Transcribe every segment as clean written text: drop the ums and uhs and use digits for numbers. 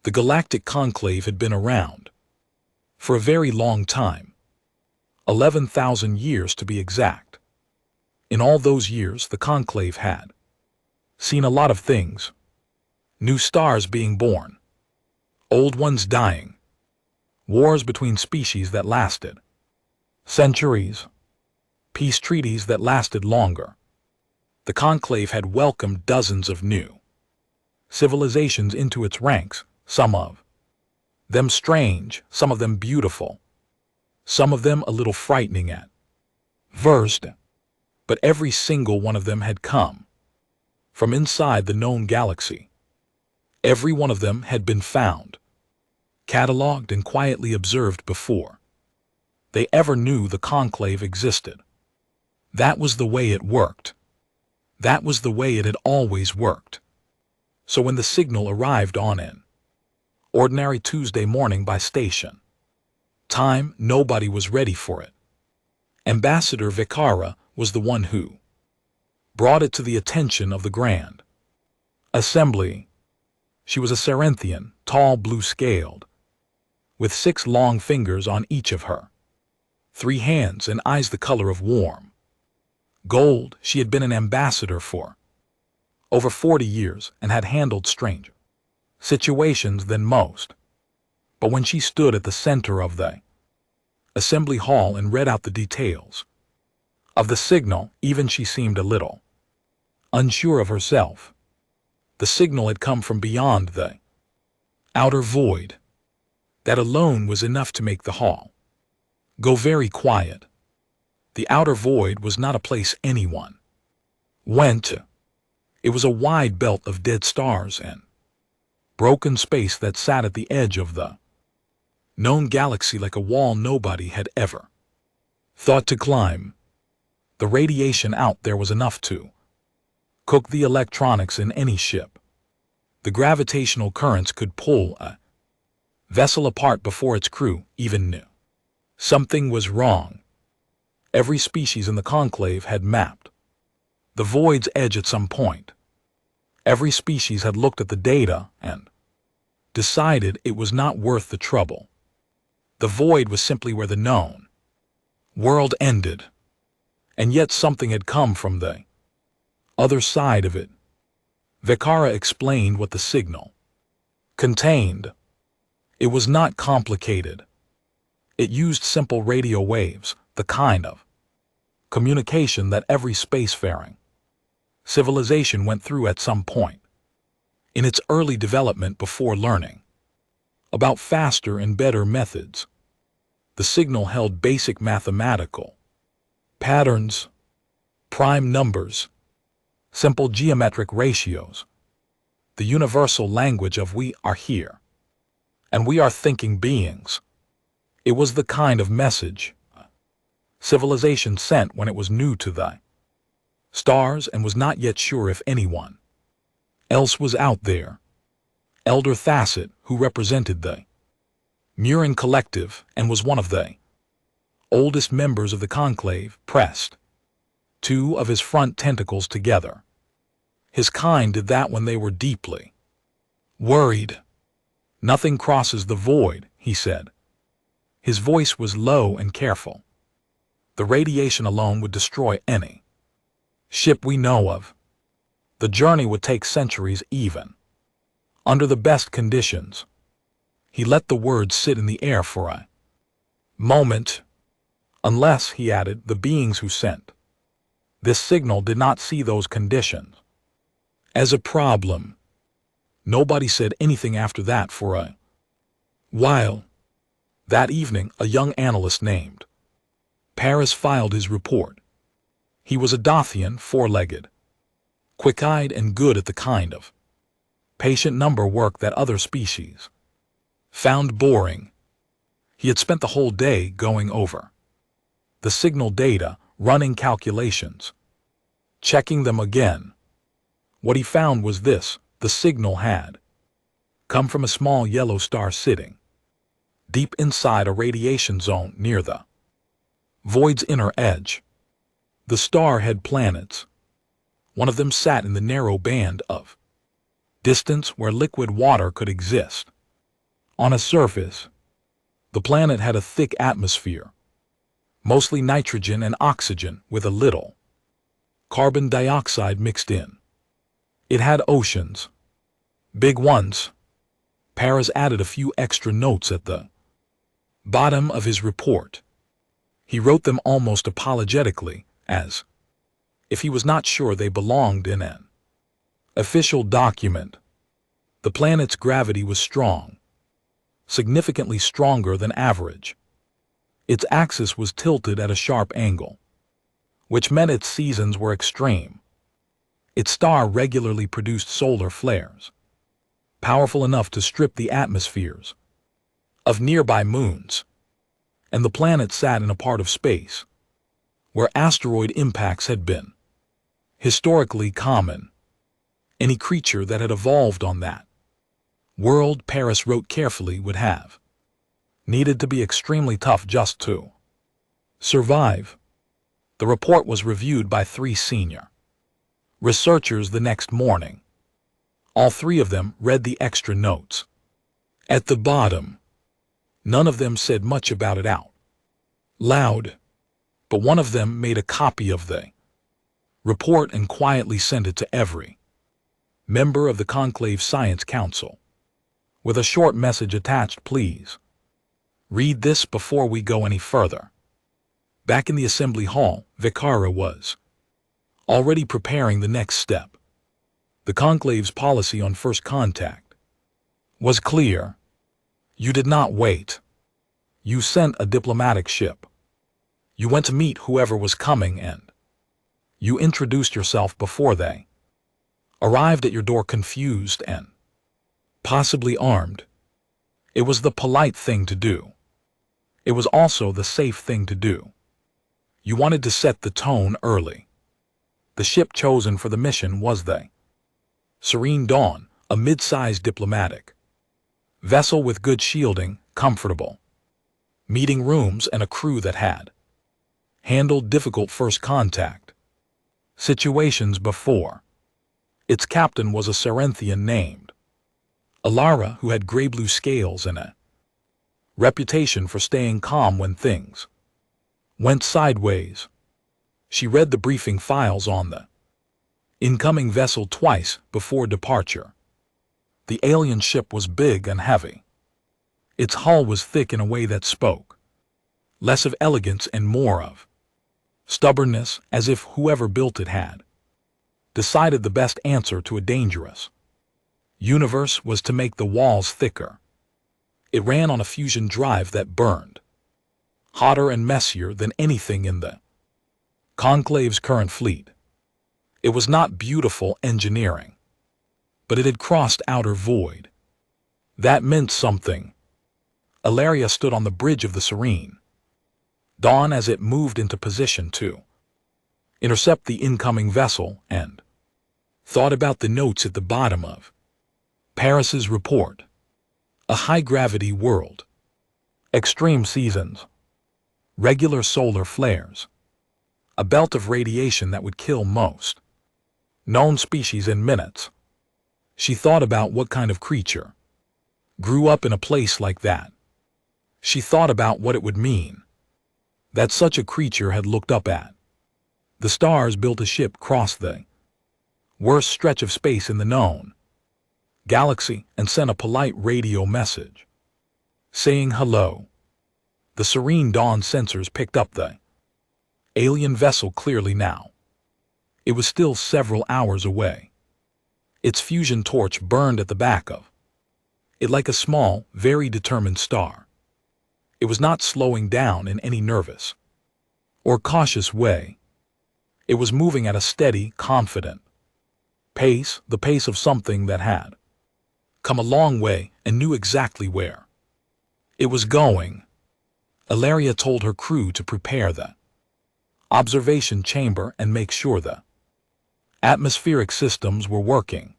The Galactic Conclave had been around for a very long time, 11,000 years to be exact. In all those years, the Conclave had seen a lot of things. New stars being born, old ones dying, wars between species that lasted centuries, peace treaties that lasted longer. The Conclave had welcomed dozens of new civilizations into its ranks, some of them strange, some of them beautiful, some of them a little frightening at first, but every single one of them had come from inside the known galaxy. Every one of them had been found, catalogued, and quietly observed before they ever knew the Conclave existed. That was the way it worked. That was the way it had always worked. So when the signal arrived on an ordinary Tuesday morning by station time, nobody was ready for it. Ambassador Vakara was the one who brought it to the attention of the Grand Assembly. She was a Cerinthian, tall, blue-scaled, with 6 long fingers on each of her 3 hands and eyes the color of warm gold. She had been an ambassador for over 40 years and had handled stranger situations than most. But when she stood at the center of the assembly hall and read out the details of the signal, even she seemed a little unsure of herself. The signal had come from beyond the outer void. That alone was enough to make the hall go very quiet. The outer void was not a place anyone went to. It was a wide belt of dead stars and broken space that sat at the edge of the known galaxy like a wall nobody had ever thought to climb. The radiation out there was enough to cook the electronics in any ship. The gravitational currents could pull a vessel apart before its crew even knew something was wrong. Every species in the Conclave had mapped the void's edge at some point. Every species had looked at the data and decided it was not worth the trouble. The void was simply where the known world ended, and yet something had come from the other side of it. Vakara explained what the signal contained. It was not complicated. It used simple radio waves, the kind of communication that every spacefaring civilization went through at some point in its early development before learning about faster and better methods. The signal held basic mathematical patterns, prime numbers, simple geometric ratios, the universal language of we are here, and we are thinking beings. It was the kind of message civilization sent when it was new to the stars and was not yet sure if anyone else was out there. Elder Thasset, who represented the Murin Collective and was one of the oldest members of the Conclave, pressed 2 of his front tentacles together. His kind did that when they were deeply worried. "Nothing crosses the void," he said. His voice was low and careful. "The radiation alone would destroy any ship we know of. The journey would take centuries even under the best conditions." He let the words sit in the air for a moment. "Unless," he added, "the beings who sent this signal did not see those conditions as a problem." Nobody said anything after that for a while. That evening, a young analyst named Paris filed his report. He was a Dothian, 4-legged, quick-eyed, and good at the kind of patient number work that other species found boring. He had spent the whole day going over the signal data, running calculations, checking them again. What he found was this: the signal had come from a small yellow star sitting deep inside a radiation zone near the void's inner edge. The star had planets. One of them sat in the narrow band of distance where liquid water could exist. On a surface, the planet had a thick atmosphere, mostly nitrogen and oxygen with a little carbon dioxide mixed in. It had oceans, big ones. Paris added a few extra notes at the bottom of his report. He wrote them almost apologetically, as if he was not sure they belonged in an official document. The planet's gravity was strong, significantly stronger than average. Its axis was tilted at a sharp angle, which meant its seasons were extreme. Its star regularly produced solar flares, powerful enough to strip the atmospheres of nearby moons, and the planet sat in a part of space where asteroid impacts had been historically common. Any creature that had evolved on that world, Paris wrote carefully, would have needed to be extremely tough just to survive. The report was reviewed by 3 senior researchers the next morning. All 3 of them read the extra notes at the bottom. None of them said much about it out loud, but one of them made a copy of the report and quietly sent it to every member of the Conclave Science Council with a short message attached. Please read this before we go any further. Back in the assembly hall, Vicara was already preparing the next step. The Conclave's policy on first contact was clear. You did not wait. You sent a diplomatic ship. You went to meet whoever was coming, and you introduced yourself before they arrived at your door, confused and possibly armed. It was the polite thing to do. It was also the safe thing to do. You wanted to set the tone early. The ship chosen for the mission was the Serene Dawn, a mid-sized diplomatic vessel with good shielding, comfortable meeting rooms, and a crew that had handled difficult first contact situations before. Its captain was a Cerinthian named Alara, who had gray-blue scales and a reputation for staying calm when things went sideways. She read the briefing files on the incoming vessel twice before departure. The alien ship was big and heavy. Its hull was thick in a way that spoke less of elegance and more of stubbornness, as if whoever built it had decided the best answer to a dangerous universe was to make the walls thicker. It ran on a fusion drive that burned hotter and messier than anything in the Conclave's current fleet. It was not beautiful engineering, but it had crossed outer void. That meant something. Ilaria stood on the bridge of the Serene Dawn as it moved into position to intercept the incoming vessel and thought about the notes at the bottom of Paris's report. A high-gravity world, extreme seasons, regular solar flares, a belt of radiation that would kill most known species in minutes. She thought about what kind of creature grew up in a place like that. She thought about what it would mean that such a creature had looked up at the stars, built a ship, crossed the worst stretch of space in the known galaxy, and sent a polite radio message saying hello. The Serene Dawn sensors picked up the alien vessel clearly now. It was still several hours away. Its fusion torch burned at the back of it like a small, very determined star. It was not slowing down in any nervous or cautious way. It was moving at a steady, confident pace, the pace of something that had come a long way and knew exactly where it was going. Ilaria told her crew to prepare the observation chamber and make sure the atmospheric systems were working.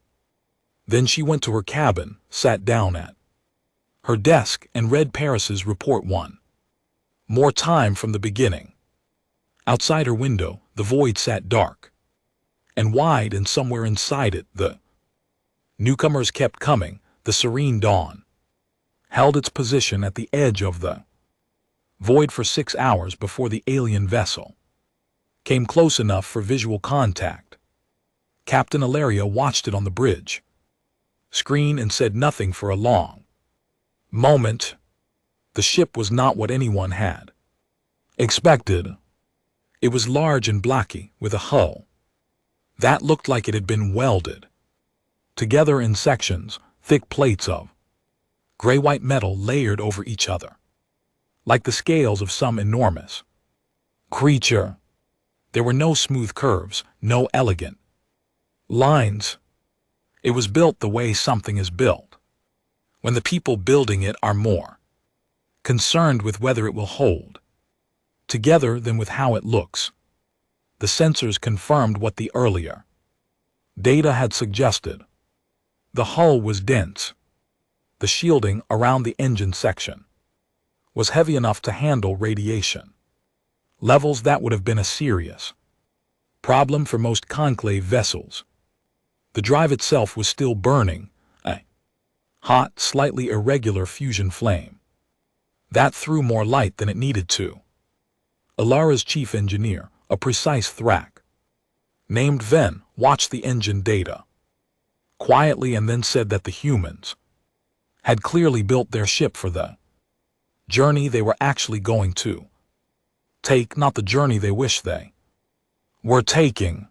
Then she went to her cabin, sat down at her desk, and read Paris's report one more time from the beginning. Outside her window, the void sat dark and wide, and somewhere inside it, the newcomers kept coming. The Serene Dawn held its position at the edge of the void for 6 hours before the alien vessel came close enough for visual contact. Captain Ilaria watched it on the bridge screen and said nothing for a long moment. The ship was not what anyone had expected. It was large and blocky, with a hull that looked like it had been welded together in sections, thick plates of gray-white metal layered over each other, like the scales of some enormous creature. There were no smooth curves, no elegant lines. It was built the way something is built, when the people building it are more concerned with whether it will hold together than with how it looks. The sensors confirmed what the earlier data had suggested. The hull was dense. The shielding around the engine section was heavy enough to handle radiation levels that would have been a serious problem for most conclave vessels. The drive itself was still burning, a hot, slightly irregular fusion flame that threw more light than it needed to. Ilara's chief engineer, a precise Thrak named Ven, watched the engine data quietly and then said that the humans had clearly built their ship for the journey they were actually going to take, not the journey they wished they were taking.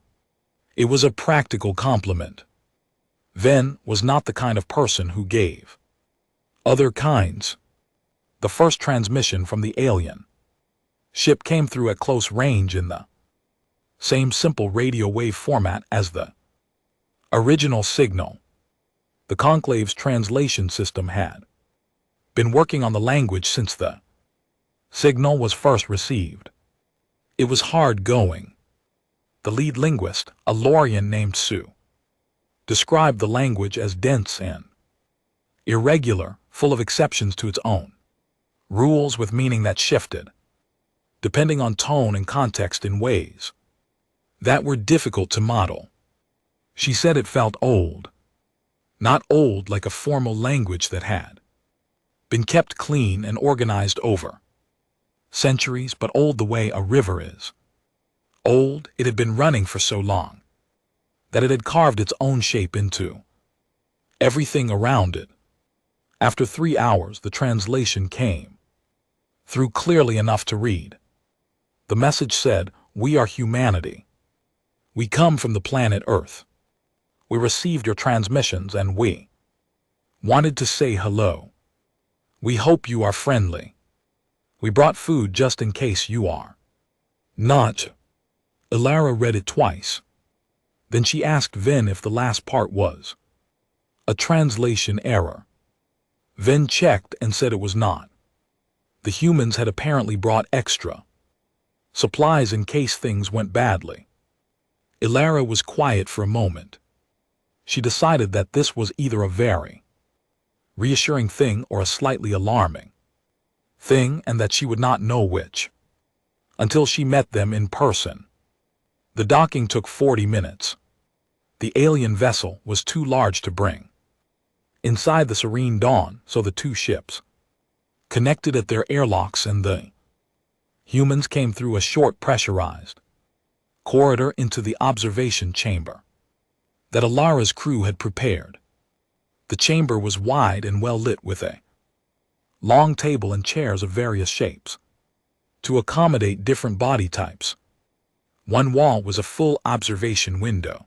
It was a practical compliment. Ven was not the kind of person who gave other kinds. The first transmission from the alien ship came through at close range in the same simple radio wave format as the original signal. The Conclave's translation system had been working on the language since the signal was first received. It was hard going. The lead linguist, a Lorian named Su, described the language as dense and irregular, full of exceptions to its own rules with meaning that shifted depending on tone and context in ways that were difficult to model. She said it felt old. Not old like a formal language that had been kept clean and organized over centuries, but old the way a river is. Old, it had been running for so long that it had carved its own shape into everything around it. After 3 hours, the translation came through clearly enough to read. The message said, "We are humanity. We come from the planet Earth. We received your transmissions and we wanted to say hello. We hope you are friendly. We brought food just in case you are not." Ilara read it twice. Then she asked Ven if the last part was a translation error. Ven checked and said it was not. The humans had apparently brought extra supplies in case things went badly. Ilara was quiet for a moment. She decided that this was either a very reassuring thing or a slightly alarming thing, and that she would not know which until she met them in person. The docking took 40 minutes. The alien vessel was too large to bring inside the Serene Dawn, so the two ships connected at their airlocks and the humans came through a short pressurized corridor into the observation chamber that Ilara's crew had prepared. The chamber was wide and well lit with a long table and chairs of various shapes to accommodate different body types. One wall was a full observation window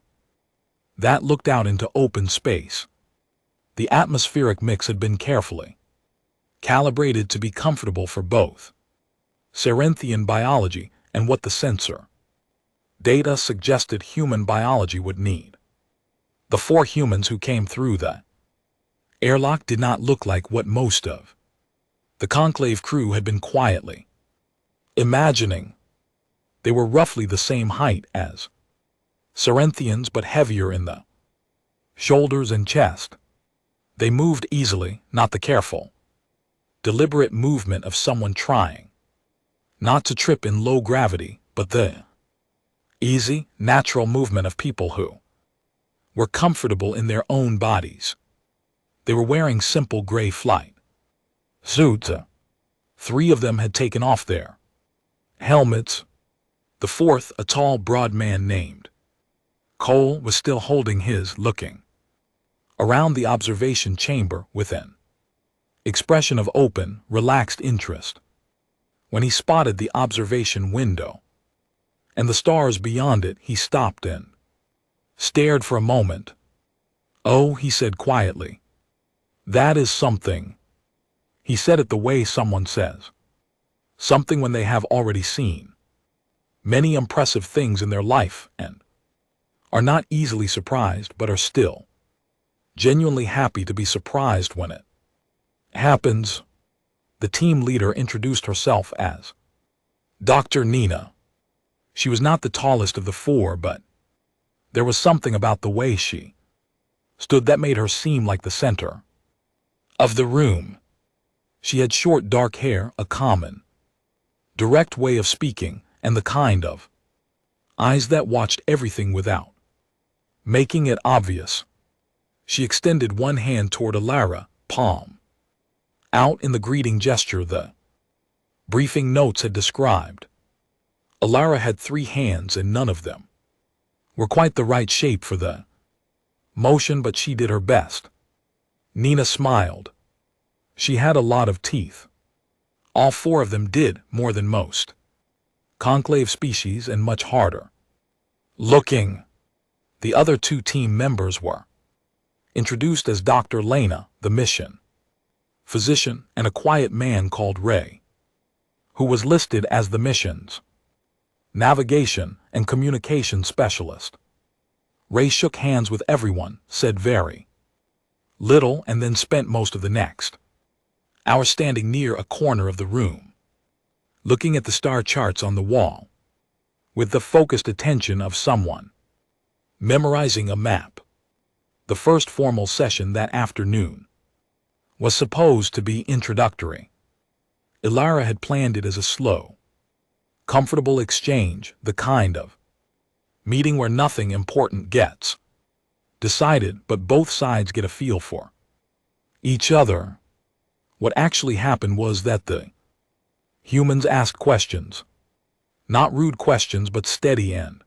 that looked out into open space. The atmospheric mix had been carefully calibrated to be comfortable for both Cerinthian biology and what the sensor data suggested human biology would need. The 4 humans who came through the airlock did not look like what most of the Conclave crew had been quietly imagining. They were roughly the same height as Cerinthians, but heavier in the shoulders and chest. They moved easily, not the careful, deliberate movement of someone trying not to trip in low gravity, but the easy, natural movement of people who were comfortable in their own bodies. They were wearing simple gray flight Suits. 3 of them had taken off their helmets. The fourth, a tall, broad man named Cole, was still holding his, looking around the observation chamber with an expression of open, relaxed interest. When he spotted the observation window and the stars beyond it, he stopped and stared for a moment. "Oh," he said quietly. "That is something." He said it the way someone says something when they have already seen many impressive things in their life and are not easily surprised but are still genuinely happy to be surprised when it happens. The team leader introduced herself as Dr. Nina. She was not the tallest of the 4, but there was something about the way she stood that made her seem like the center of the room. She had short dark hair, a common, direct way of speaking, and the kind of eyes that watched everything without making it obvious. She extended one hand toward Alara, palm out in the greeting gesture the briefing notes had described. Alara had 3 hands and none of them were quite the right shape for the motion, but she did her best. Nina smiled. She had a lot of teeth. All 4 of them did more than most conclave species and much harder looking. The other 2 team members were introduced as Dr. Lena, the mission physician, and a quiet man called Ray, who was listed as the mission's navigation and communication specialist. Ray shook hands with everyone, said very little, and then spent most of the next hour standing near a corner of the room, looking at the star charts on the wall, with the focused attention of someone memorizing a map. The first formal session that afternoon was supposed to be introductory. Ilara had planned it as a slow, comfortable exchange, the kind of meeting where nothing important gets decided, but both sides get a feel for each other. What actually happened was that the humans asked questions, not rude questions, but steady and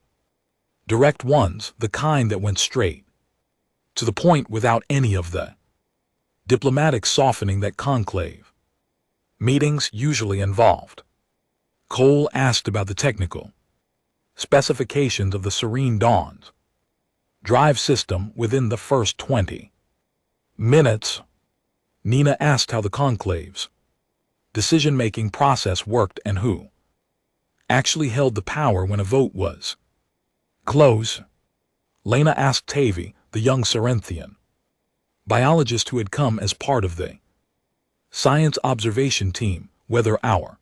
direct ones, the kind that went straight to the point without any of the diplomatic softening that conclave meetings usually involved. Cole asked about the technical specifications of the Serene Dawn's drive system within the first 20 minutes. Nina asked how the conclave's decision-making process worked and who actually held the power when a vote was closed. Lena asked Tavi, the young Cerinthian biologist who had come as part of the science observation team, whether our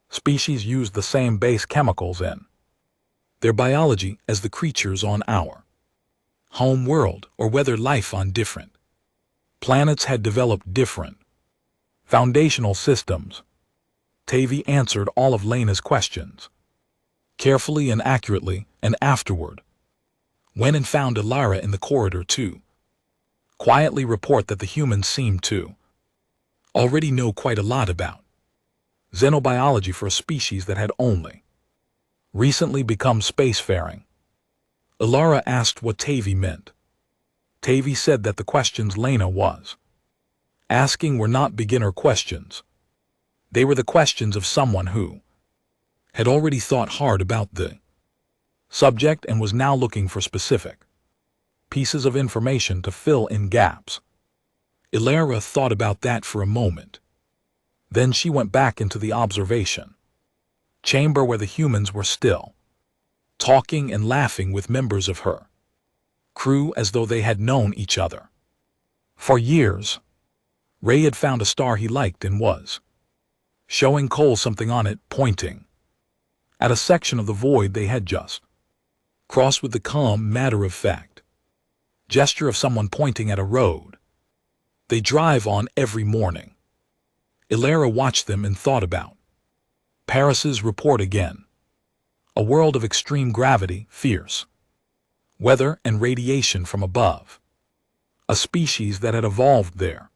species used the same base chemicals in their biology as the creatures on our home world, or whether life on different planets had developed different foundational systems. Tavi answered all of Lena's questions carefully and accurately, and afterward went and found Ilara in the corridor to quietly report that the humans seemed to already know quite a lot about xenobiology for a species that had only recently become spacefaring. Ilara asked what Tavi meant. Tavi said that the questions Lena was asking were not beginner questions. They were the questions of someone who had already thought hard about the subject and was now looking for specific pieces of information to fill in gaps. Ilara thought about that for a moment. Then she went back into the observation chamber where the humans were still talking and laughing with members of her crew as though they had known each other for years. Ray had found a star he liked and was showing Cole something on it, pointing at a section of the void they had just crossed with the calm matter-of-fact gesture of someone pointing at a road they drive on every morning. Ilara watched them and thought about Paris's report again. A world of extreme gravity, fierce weather, and radiation from above. A species that had evolved there,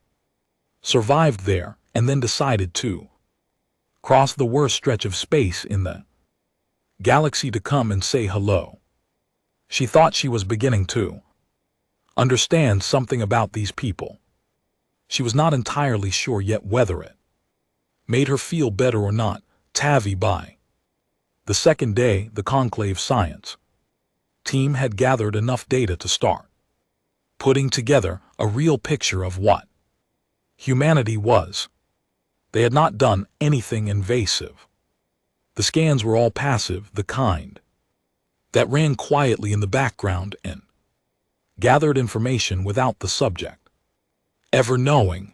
survived there, and then decided to cross the worst stretch of space in the galaxy to come and say hello. She thought she was beginning to understand something about these people. She was not entirely sure yet whether it made her feel better or not. Tavi. By the second day, the Conclave science team had gathered enough data to start putting together a real picture of what humanity was. They had not done anything invasive. The scans were all passive, the kind that ran quietly in the background and gathered information without the subject ever knowing.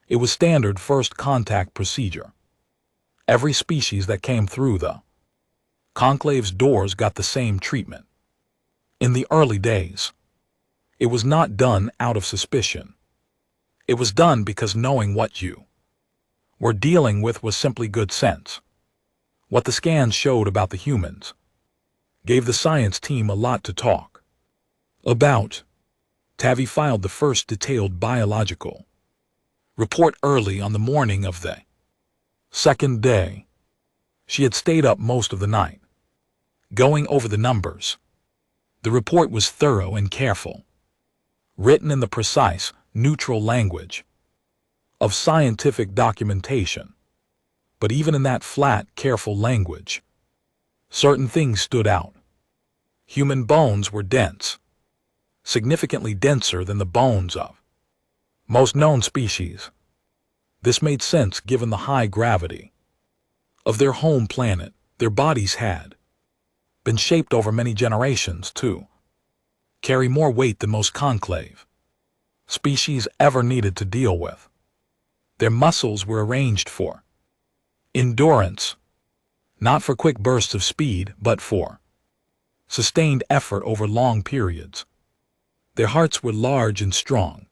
It was standard first contact procedure. Every species that came through the Conclave's doors got the same treatment. In the early days, it was not done out of suspicion. It was done because knowing what you were dealing with was simply good sense. What the scans showed about the humans gave the science team a lot to talk about. Tavi filed the first detailed biological report early on the morning of the second day. She had stayed up most of the night, going over the numbers. The report was thorough and careful, written in the precise, neutral language of scientific documentation. But even in that flat, careful language, certain things stood out. Human bones were dense, significantly denser than the bones of most known species. This made sense given the high gravity of their home planet. Their bodies had been shaped over many generations to carry more weight than most conclave species ever needed to deal with. Their muscles were arranged for endurance, not for quick bursts of speed, but for sustained effort over long periods. Their hearts were large and strong,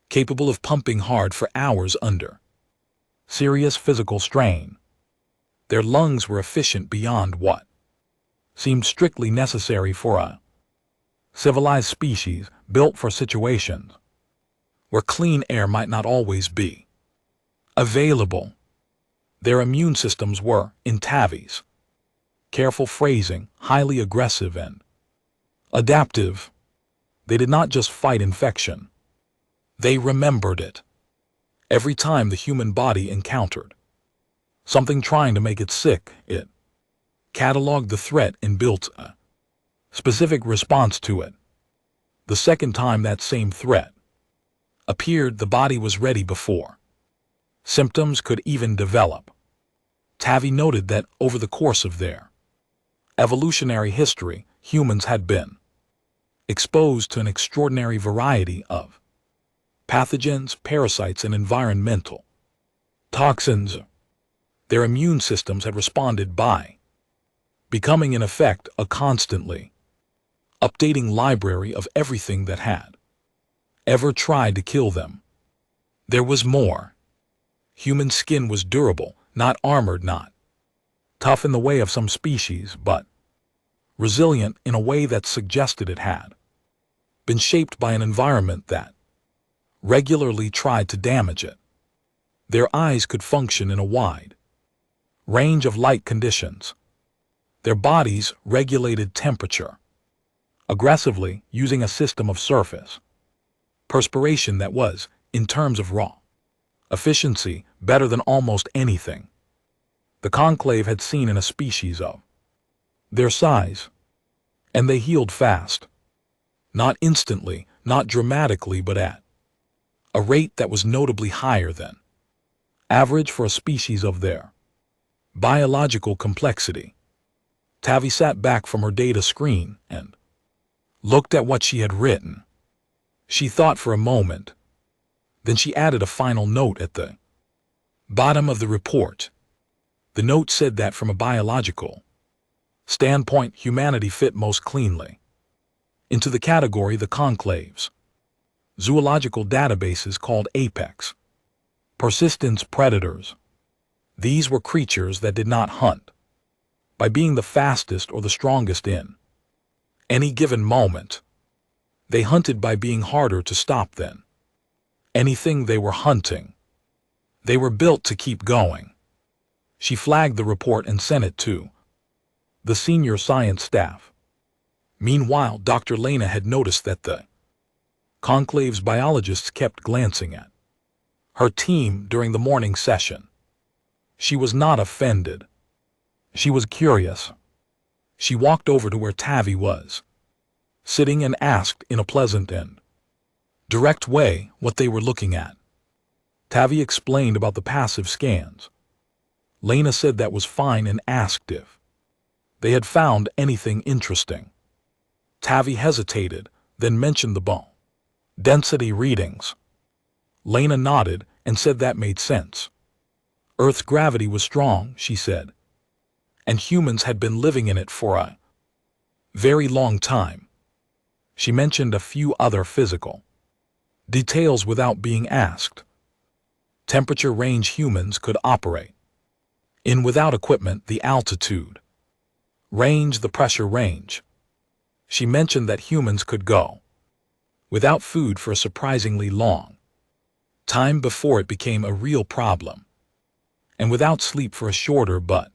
capable of pumping hard for hours under serious physical strain. Their lungs were efficient beyond what seemed strictly necessary for a civilized species built for situations where clean air might not always be available. Their immune systems were, in Tavi's careful phrasing, highly aggressive and adaptive. They did not just fight infection. They remembered it. Every time the human body encountered something trying to make it sick, it cataloged the threat and built a specific response to it. The second time that same threat appeared, the body was ready before symptoms could even develop. Tavi noted that over the course of their evolutionary history, humans had been exposed to an extraordinary variety of pathogens, parasites, and environmental toxins. Their immune systems had responded by becoming, in effect, a constantly updating library of everything that had ever tried to kill them. There was more. Human skin was durable, not armored, not tough in the way of some species, but resilient in a way that suggested it had been shaped by an environment that regularly tried to damage it. Their eyes could function in a wide range of light conditions. Their bodies regulated temperature aggressively using a system of surface perspiration that was, in terms of raw efficiency, better than almost anything the Conclave had seen in a species of their size. And they healed fast. Not instantly, not dramatically, but at a rate that was notably higher than average for a species of their biological complexity. Tavi sat back from her data screen and looked at what she had written. She thought for a moment. Then she added a final note at the bottom of the report. The note said that from a biological standpoint, humanity fit most cleanly into the category the Conclave's zoological databases called apex persistence predators. These were creatures that did not hunt by being the fastest or the strongest in any given moment. They hunted by being harder to stop than anything they were hunting. They were built to keep going. She flagged the report and sent it to the senior science staff. Meanwhile, Dr. Lena had noticed that the conclave's biologists kept glancing at her team during the morning session. She was not offended. She was curious. She walked over to where Tavi was sitting and asked in a pleasant and direct way what they were looking at. Tavi explained about the passive scans. Lena said that was fine and asked if they had found anything interesting. Tavi hesitated, then mentioned the bone density readings. Lena nodded and said that made sense. Earth's gravity was strong, she said, and humans had been living in it for a very long time. She mentioned a few other physical details without being asked. Temperature range humans could operate in without equipment, the altitude range, the pressure range. She mentioned that humans could go without food for a surprisingly long time before it became a real problem, and without sleep for a shorter but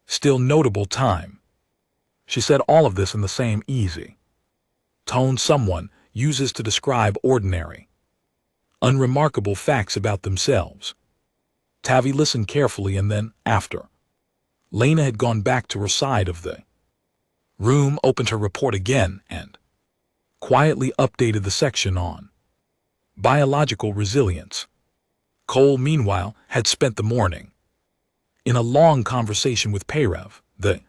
still notable time. She said all of this in the same easy tone someone uses to describe ordinary, unremarkable facts about themselves. Tavi listened carefully, and then, after Lena had gone back to her side of the room, opened her report again and quietly updated the section on biological resilience. Cole, meanwhile, had spent the morning in a long conversation with Perev, the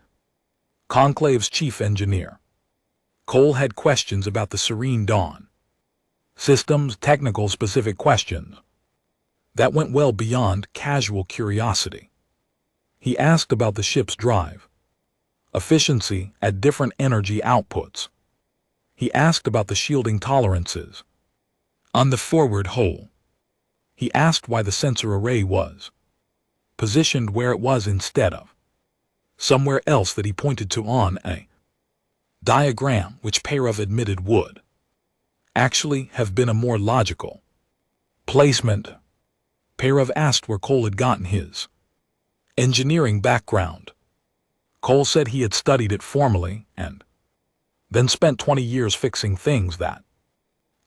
conclave's chief engineer. Cole had questions about the Serene Dawn systems, technical specific questions that went well beyond casual curiosity. He asked about the ship's drive efficiency at different energy outputs. He asked about the shielding tolerances on the forward hull. He asked why the sensor array was positioned where it was instead of somewhere else that he pointed to on a diagram, which Perev admitted would actually have been a more logical placement. Perev asked where Cole had gotten his engineering background. Cole said he had studied it formally and then spent 20 years fixing things that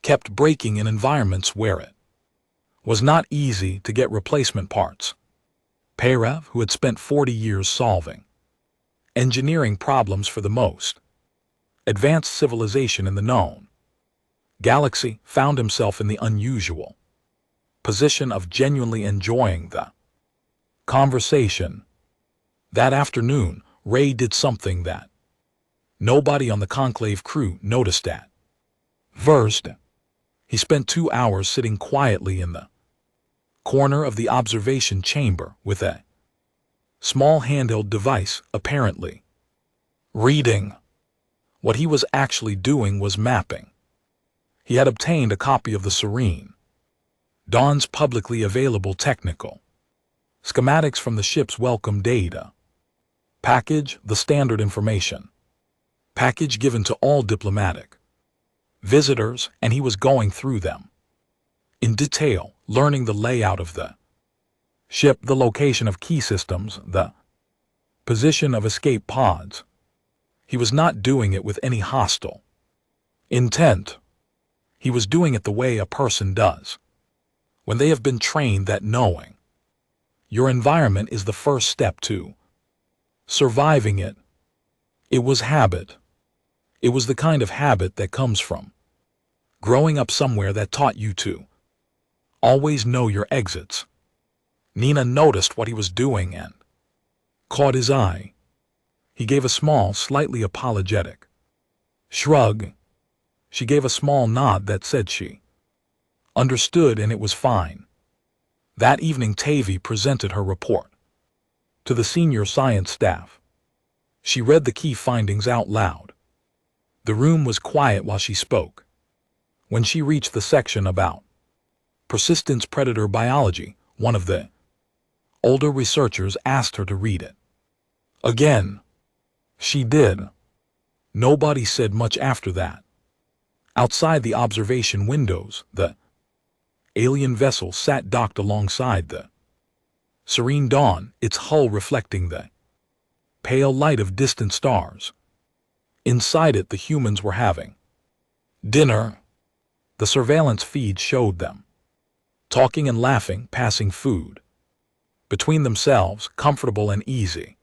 kept breaking in environments where it was not easy to get replacement parts. Perev, who had spent 40 years solving engineering problems for the most advanced civilization in the known galaxy, found himself in the unusual position of genuinely enjoying the conversation. That afternoon, Ray did something that nobody on the conclave crew noticed at first. He spent 2 hours sitting quietly in the corner of the observation chamber with a small handheld device, apparently reading. What he was actually doing was mapping. He had obtained a copy of the Serene Dawn's publicly available technical schematics from the ship's welcome data package, the standard information package given to all diplomatic visitors, and he was going through them in detail, learning the layout of the ship, the location of key systems, the position of escape pods. He was not doing it with any hostile intent. He was doing it the way a person does when they have been trained that knowing your environment is the first step to surviving it. It was habit. It was the kind of habit that comes from growing up somewhere that taught you to always know your exits. Nina noticed what he was doing and caught his eye. He gave a small, slightly apologetic shrug. She gave a small nod that said she understood, and it was fine. That evening, Tavi presented her report to the senior science staff. She read the key findings out loud. The room was quiet while she spoke. When she reached the section about persistence predator biology, one of the older researchers asked her to read it again. She did. Nobody said much after that. Outside the observation windows, the alien vessel sat docked alongside the serene dawn, its hull reflecting the pale light of distant stars. Inside it, the humans were having dinner. The surveillance feed showed them talking and laughing, passing food between themselves, comfortable and easy,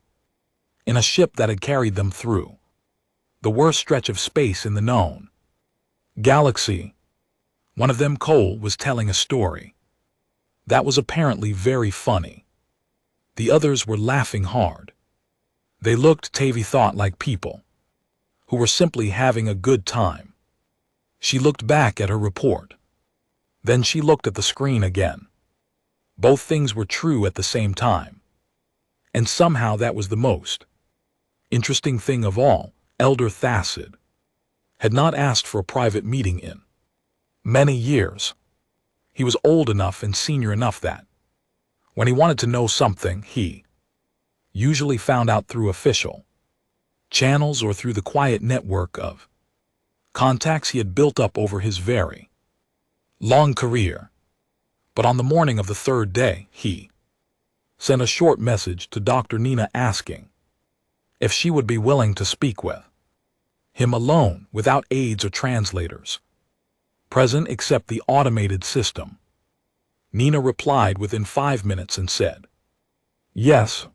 in a ship that had carried them through the worst stretch of space in the known galaxy. One of them, Cole, was telling a story that was apparently very funny. The others were laughing hard. They looked, Tavy thought, like people who were simply having a good time. She looked back at her report. Then she looked at the screen again. Both things were true at the same time. And somehow that was the most interesting thing of all. Elder Thacid had not asked for a private meeting in many years. He was old enough and senior enough that when he wanted to know something, he usually found out through official channels or through the quiet network of contacts he had built up over his very long career. But on the morning of the third day, he sent a short message to Dr. Nina asking if she would be willing to speak with him alone, without aides or translators present except the automated system. Nina replied within 5 minutes and said, yes.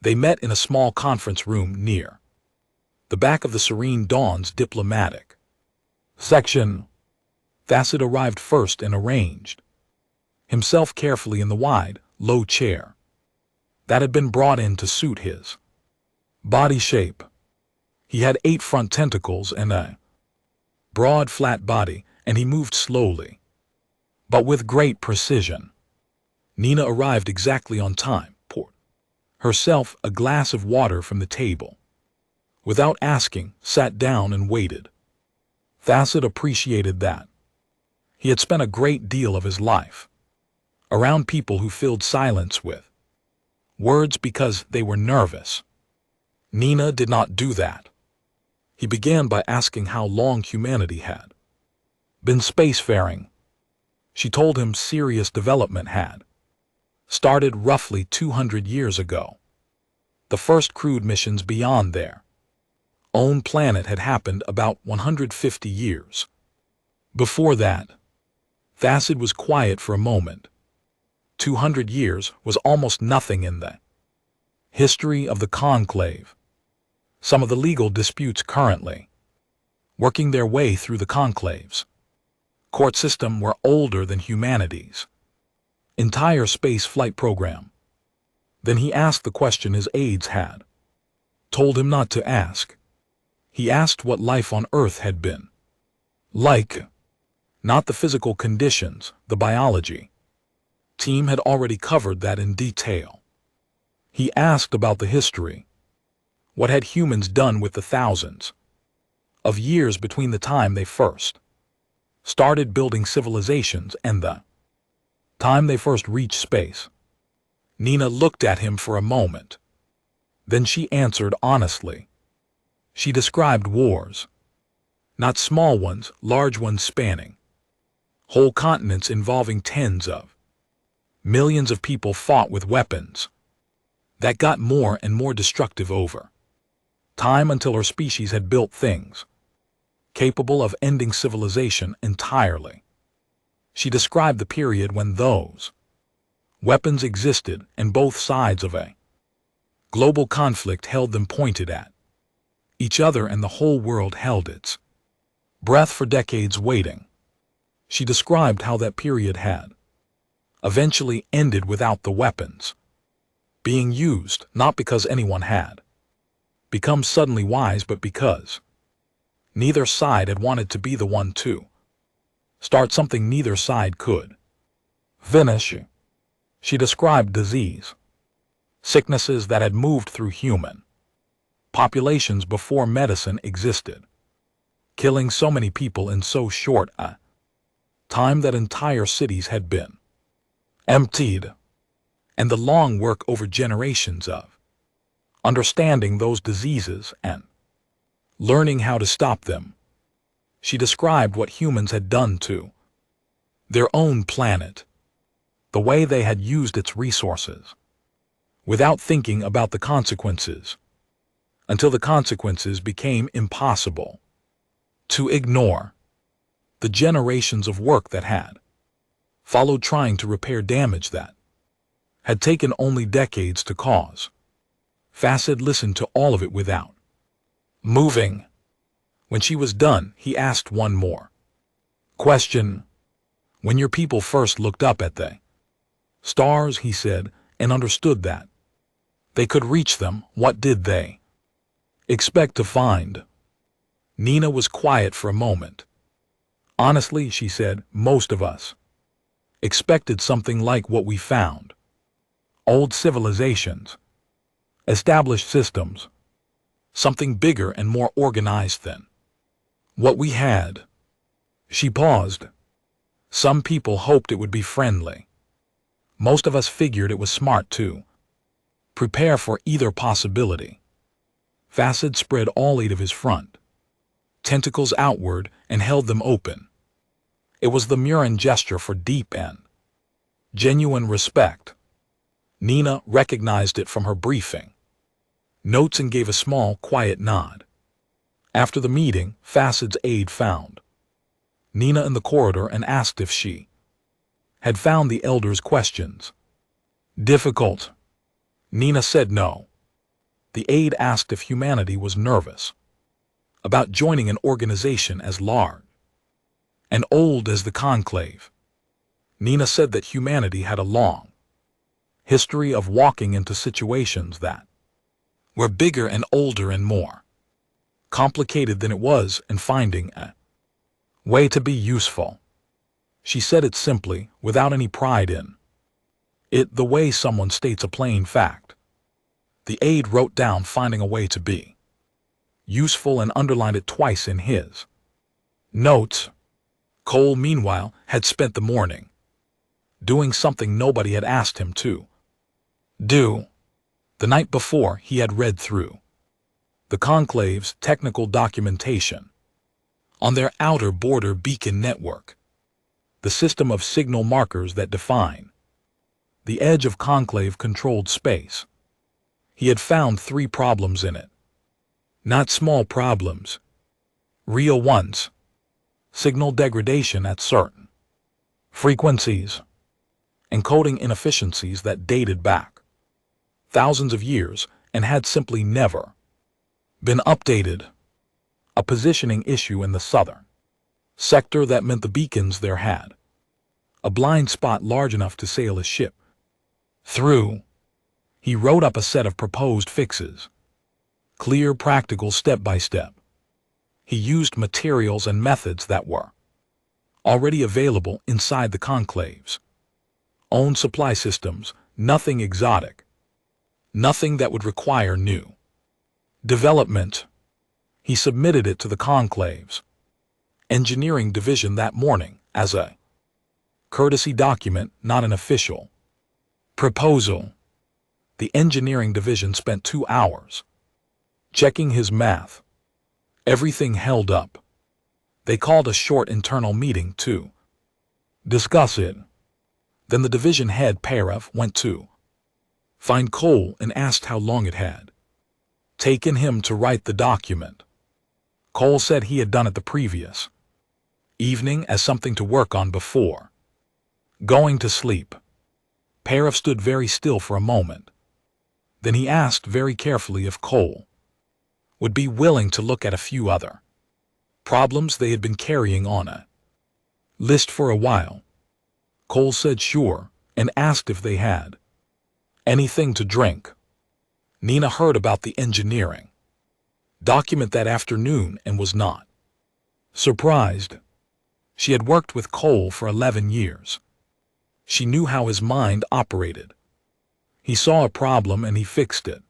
They met in a small conference room near the back of the Serene Dawn's diplomatic section. Thacid arrived first and arranged himself carefully in the wide, low chair that had been brought in to suit his body shape. He had 8 front tentacles and a broad, flat body, and he moved slowly, but with great precision. Nina arrived exactly on time, poured herself a glass of water from the table. Without asking, sat down and waited. Thacid appreciated that. He had spent a great deal of his life around people who filled silence with words because they were nervous. Nina did not do that. He began by asking how long humanity had been spacefaring. She told him serious development had started roughly 200 years ago. The first crewed missions beyond their own planet had happened about 150 years. Before that, Thacid was quiet for a moment. 200 years was almost nothing in the history of the Conclave. Some of the legal disputes currently working their way through the Conclave's court system were older than humanity's entire space flight program. Then he asked the question his aides had told him not to ask. He asked what life on Earth had been like. Not the physical conditions, the biology. Team had already covered that in detail. He asked about the history. What had humans done with the thousands of years between the time they first started building civilizations and the time they first reached space? Nina looked at him for a moment. Then she answered honestly. She described wars. Not small ones, large ones spanning whole continents involving tens of millions of people fought with weapons that got more and more destructive over time until her species had built things capable of ending civilization entirely. She described the period when those weapons existed and both sides of a global conflict held them pointed at each other, and the whole world held its breath for decades waiting. She described how that period had eventually ended without the weapons being used, not because anyone had become suddenly wise, but because neither side had wanted to be the one to start something neither side could finish. She described disease, sicknesses that had moved through human populations before medicine existed, killing so many people in so short a time that entire cities had been emptied, and the long work over generations of understanding those diseases and learning how to stop them. She described what humans had done to their own planet, the way they had used its resources, without thinking about the consequences, until the consequences became impossible to ignore. The generations of work that had followed trying to repair damage that had taken only decades to cause. Facet listened to all of it without moving. When she was done, he asked one more question. When your people first looked up at the stars, he said, and understood that they could reach them, what did they expect to find? Nina was quiet for a moment. Honestly, she said, most of us expected something like what we found. Old civilizations, established systems, something bigger and more organized than what we had. She paused. Some people hoped it would be friendly. Most of us figured it was smart to prepare for either possibility. Facet spread all 8 of his front tentacles outward and held them open. It was the Murin gesture for deep and genuine respect. Nina recognized it from her briefing notes and gave a small, quiet nod. After the meeting, Facet's aide found Nina in the corridor and asked if she had found the elder's questions difficult. Nina said no. The aide asked if humanity was nervous about joining an organization as large and old as the Conclave. Nina said that humanity had a long history of walking into situations that were bigger and older and more complicated than it was and finding a way to be useful. She said it simply, without any pride in it, the way someone states a plain fact. The aide wrote down finding a way to be useful and underlined it twice in his notes. Cole, meanwhile, had spent the morning doing something nobody had asked him to do. The night before, he had read through the Conclave's technical documentation on their outer border beacon network, the system of signal markers that define the edge of Conclave-controlled space. He had found 3 problems in it. Not small problems, real ones. Signal degradation at certain frequencies, encoding inefficiencies that dated back thousands of years and had simply never been updated. A positioning issue in the southern sector that meant the beacons there had a blind spot large enough to sail a ship through. He wrote up a set of proposed fixes, clear, practical, step by step. He used materials and methods that were already available inside the Conclave's own supply systems, nothing exotic, nothing that would require new development. He submitted it to the Conclave's engineering division that morning as a courtesy document, not an official proposal. The engineering division spent 2 hours checking his math. Everything held up. They called a short internal meeting to discuss it. Then the division head, Parov, went to find Cole and asked how long it had taken him to write the document. Cole said he had done it the previous evening as something to work on before going to sleep. Parov stood very still for a moment. Then he asked very carefully if Cole would be willing to look at a few other problems they had been carrying on a list for a while. Cole said sure and asked if they had anything to drink. Nina heard about the engineering document that afternoon and was not surprised. She had worked with Cole for 11 years. She knew how his mind operated. He saw a problem and he fixed it.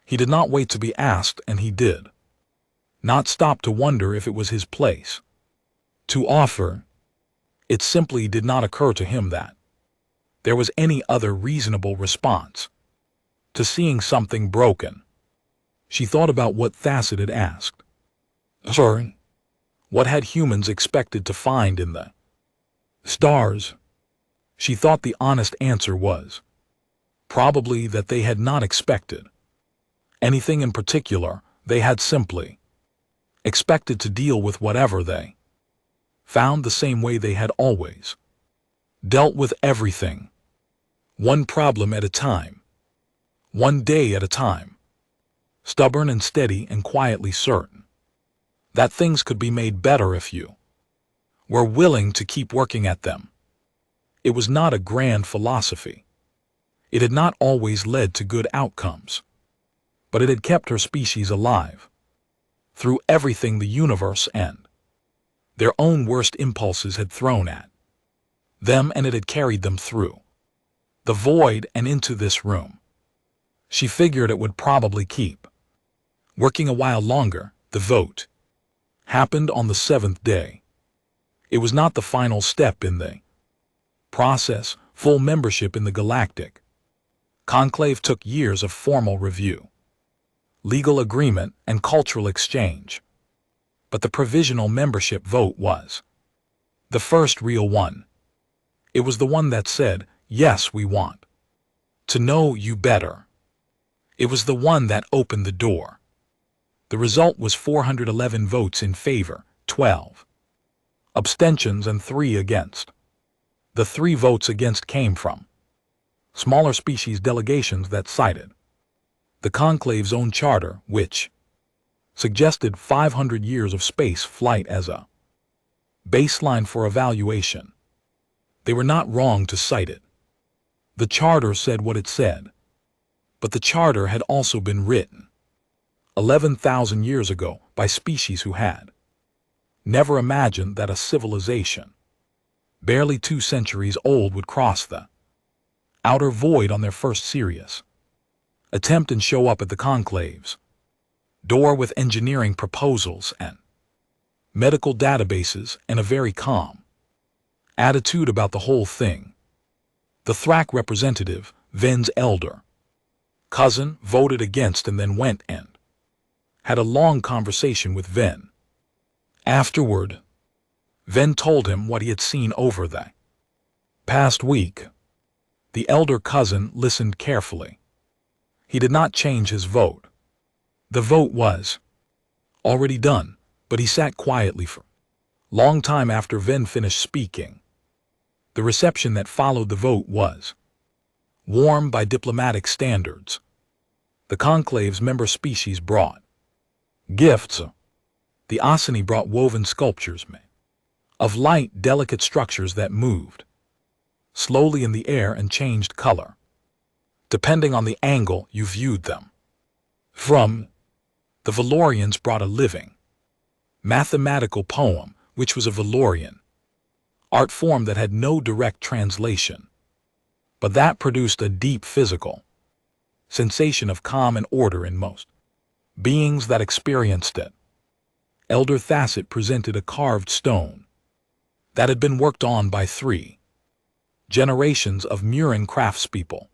He did not wait to be asked, and he did not stop to wonder if it was his place to offer. It simply did not occur to him that there was any other reasonable response to seeing something broken. She thought about what Facet had asked. Sir, what had humans expected to find in the Stars. She thought the honest answer was probably that they had not expected anything in particular. They had simply expected to deal with whatever they found the same way they had always dealt with everything. One problem at a time. One day at a time. Stubborn and steady and quietly certain that things could be made better if you were willing to keep working at them. It was not a grand philosophy. It had not always led to good outcomes. But it had kept her species alive through everything the universe and their own worst impulses had thrown at them, and it had carried them through the void and into this room. She figured it would probably keep working a while longer. The vote happened on the 7th day. It was not the final step in the process. Full membership in the Galactic Conclave took years of formal review, legal agreement, and cultural exchange. But the provisional membership vote was the first real one. It was the one that said, yes, we want to know you better. It was the one that opened the door. The result was 411 votes in favor, 12 abstentions, and 3 against. The 3 votes against came from smaller species delegations that cited the Conclave's own charter, which suggested 500 years of space flight as a baseline for evaluation. They were not wrong to cite it. The charter said what it said. But the charter had also been written 11,000 years ago by species who had never imagined that a civilization barely 2 centuries old would cross the outer void on their first serious attempt and show up at the Conclave's door with engineering proposals and medical databases and a very calm attitude about the whole thing. The Thrak representative, Ven's elder cousin, voted against and then went and had a long conversation with Ven. Afterward, Ven told him what he had seen over the past week. The elder cousin listened carefully. He did not change his vote. The vote was already done, but he sat quietly for a long time after Ven finished speaking. The reception that followed the vote was warm by diplomatic standards. The Conclave's member species brought gifts. The Ossini brought woven sculptures made of light, delicate structures that moved slowly in the air and changed color, depending on the angle you viewed them from. The Valorians brought a living, mathematical poem, which was a Valorian art form that had no direct translation, but that produced a deep physical sensation of calm and order in most beings that experienced it. Elder Thasset presented a carved stone that had been worked on by 3 generations of Murin craftspeople.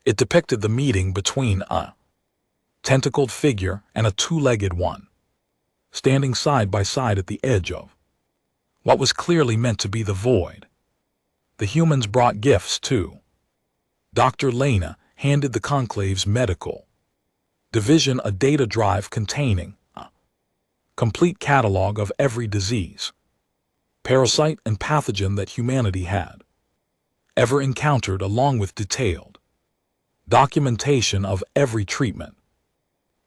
It depicted the meeting between a tentacled figure and a 2-legged one, standing side by side at the edge of what was clearly meant to be the void. The humans brought gifts too. Dr. Lena handed the Conclave's medical division a data drive containing a complete catalog of every disease, parasite, and pathogen that humanity had ever encountered, along with detailed documentation of every treatment,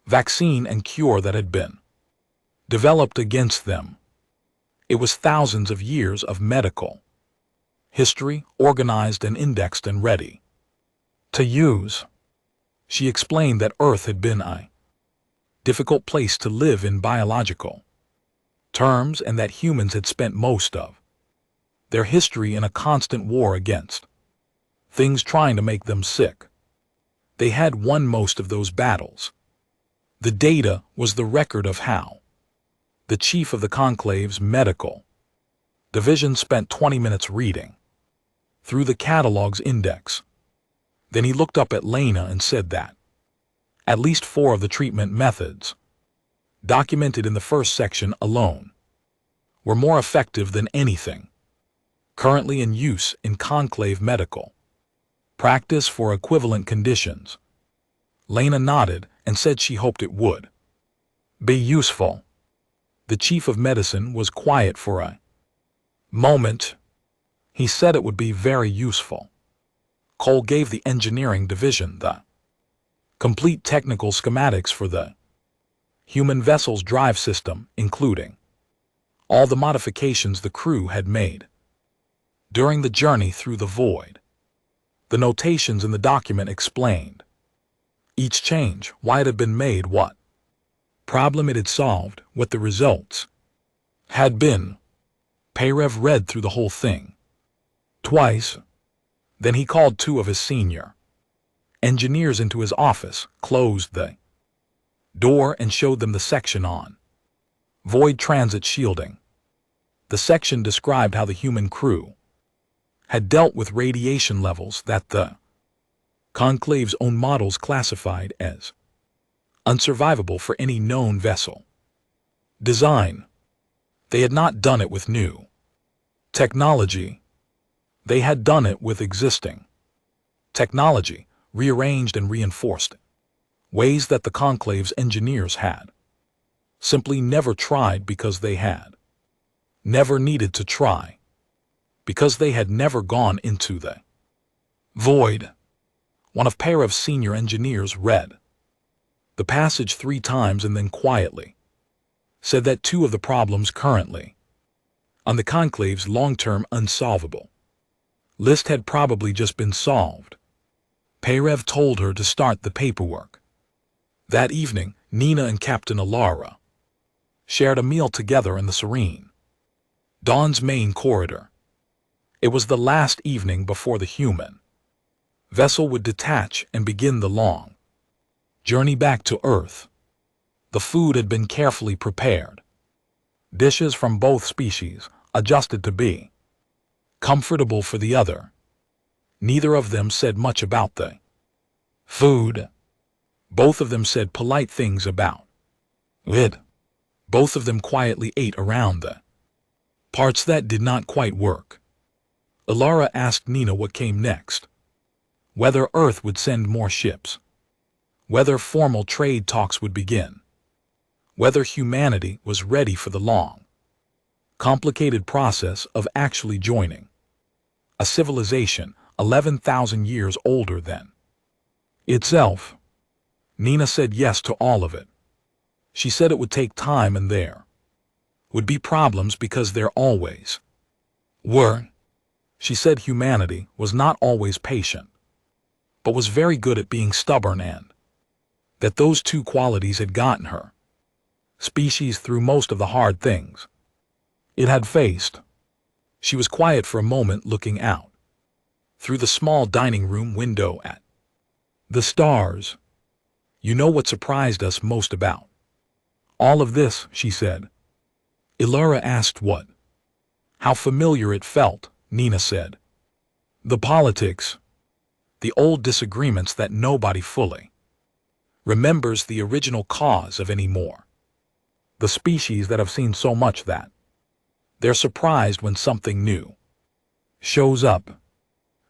vaccine, and cure that had been developed against them. It was thousands of years of medical history, organized and indexed and ready to use. She explained that Earth had been a difficult place to live in biological terms, and that humans had spent most of their history in a constant war against things trying to make them sick. They had won most of those battles. The data was the record of how the chief of the Conclave's medical division spent 20 minutes reading through the catalog's index. Then he looked up at Lena and said that at least 4 of the treatment methods documented in the first section alone were more effective than anything currently in use in conclave medical practice for equivalent conditions. Lena nodded and said she hoped it would be useful. The chief of medicine was quiet for a moment. He said it would be very useful. Cole gave the engineering division the complete technical schematics for the human vessel's drive system, including all the modifications the crew had made during the journey through the void. The notations in the document explained each change, why it had been made, what problem it had solved, what the results had been. Perev read through the whole thing twice. Then he called two of his senior engineers into his office, closed the door, and showed them the section on void transit shielding. The section described how the human crew had dealt with radiation levels that the Conclave's own models classified as unsurvivable for any known vessel design. They had not done it with new technology. They had done it with existing technology, rearranged and reinforced ways that the Conclave's engineers had simply never tried because they had never needed to try, because they had never gone into the void. One of Perev's senior engineers read the passage 3 times and then quietly said that 2 of the problems currently on the Conclave's long-term unsolvable list had probably just been solved. Perev told her to start the paperwork. That evening, Nina and Captain Alara shared a meal together in the serene Dawn's main corridor. It was the last evening before the human vessel would detach and begin the long journey back to Earth. The food had been carefully prepared. Dishes from both species, adjusted to be comfortable for the other. Neither of them said much about the food. Both of them said polite things about it. Both of them quietly ate around the parts that did not quite work. Alara asked Nina what came next. Whether Earth would send more ships. Whether formal trade talks would begin. Whether humanity was ready for the long, complicated process of actually joining a civilization 11,000 years older than itself. Nina said yes to all of it. She said it would take time and there would be problems because there always were. She said humanity was not always patient, but was very good at being stubborn, and that those 2 qualities had gotten her species through most of the hard things it had faced. She was quiet for a moment, looking out through the small dining room window at the stars. You know what surprised us most about all of this, she said. Alara asked what. How familiar it felt, Nina said. The politics. The old disagreements that nobody fully remembers the original cause of anymore. The species that have seen so much that they're surprised when something new shows up.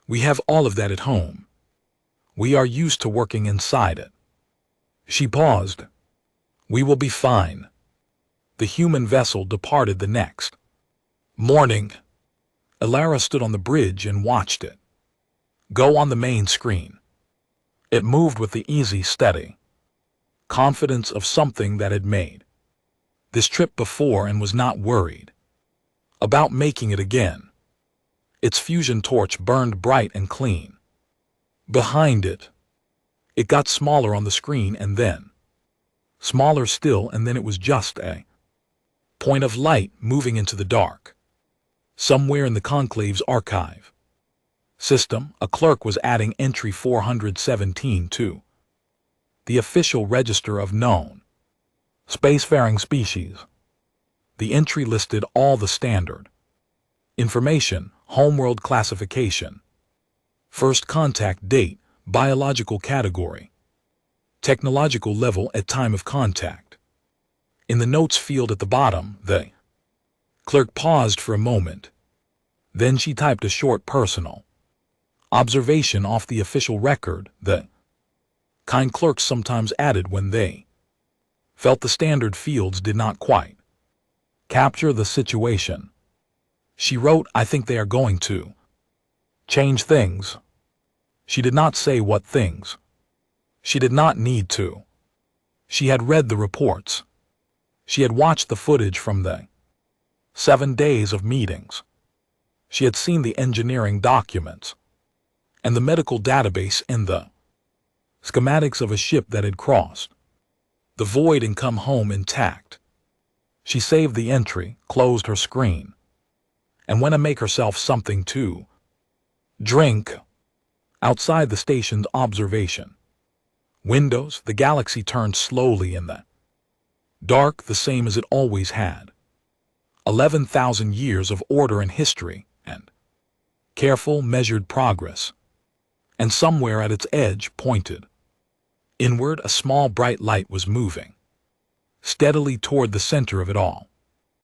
We have all of that at home. We are used to working inside it. She paused. We will be fine. The human vessel departed the next morning. Alara stood on the bridge and watched it go on the main screen. It moved with the easy, steady confidence of something that had made this trip before and was not worried about making it again. Its fusion torch burned bright and clean behind it. It got smaller on the screen and then smaller still, and then it was just a point of light moving into the dark. Somewhere in the Conclave's archive system, a clerk was adding entry 417 to the official register of known spacefaring species. The entry listed all the standard information: homeworld classification, first contact date, biological category, technological level at time of contact. In the notes field at the bottom, the clerk paused for a moment. Then she typed a short personal observation off the official record that kind clerks sometimes added when they felt the standard fields did not quite capture the situation. She wrote, "I think they are going to change things." She did not say what things. She did not need to. She had read the reports. She had watched the footage from the 7 days of meetings. She had seen the engineering documents and the medical database and the schematics of a ship that had crossed the void and come home intact. She saved the entry, closed her screen, and went to make herself something to drink. Outside the station's observation windows, the galaxy turned slowly in the dark, the same as it always had. 11,000 years of order and history and careful, measured progress. And somewhere at its edge, pointed inward, a small bright light was moving steadily toward the center of it all.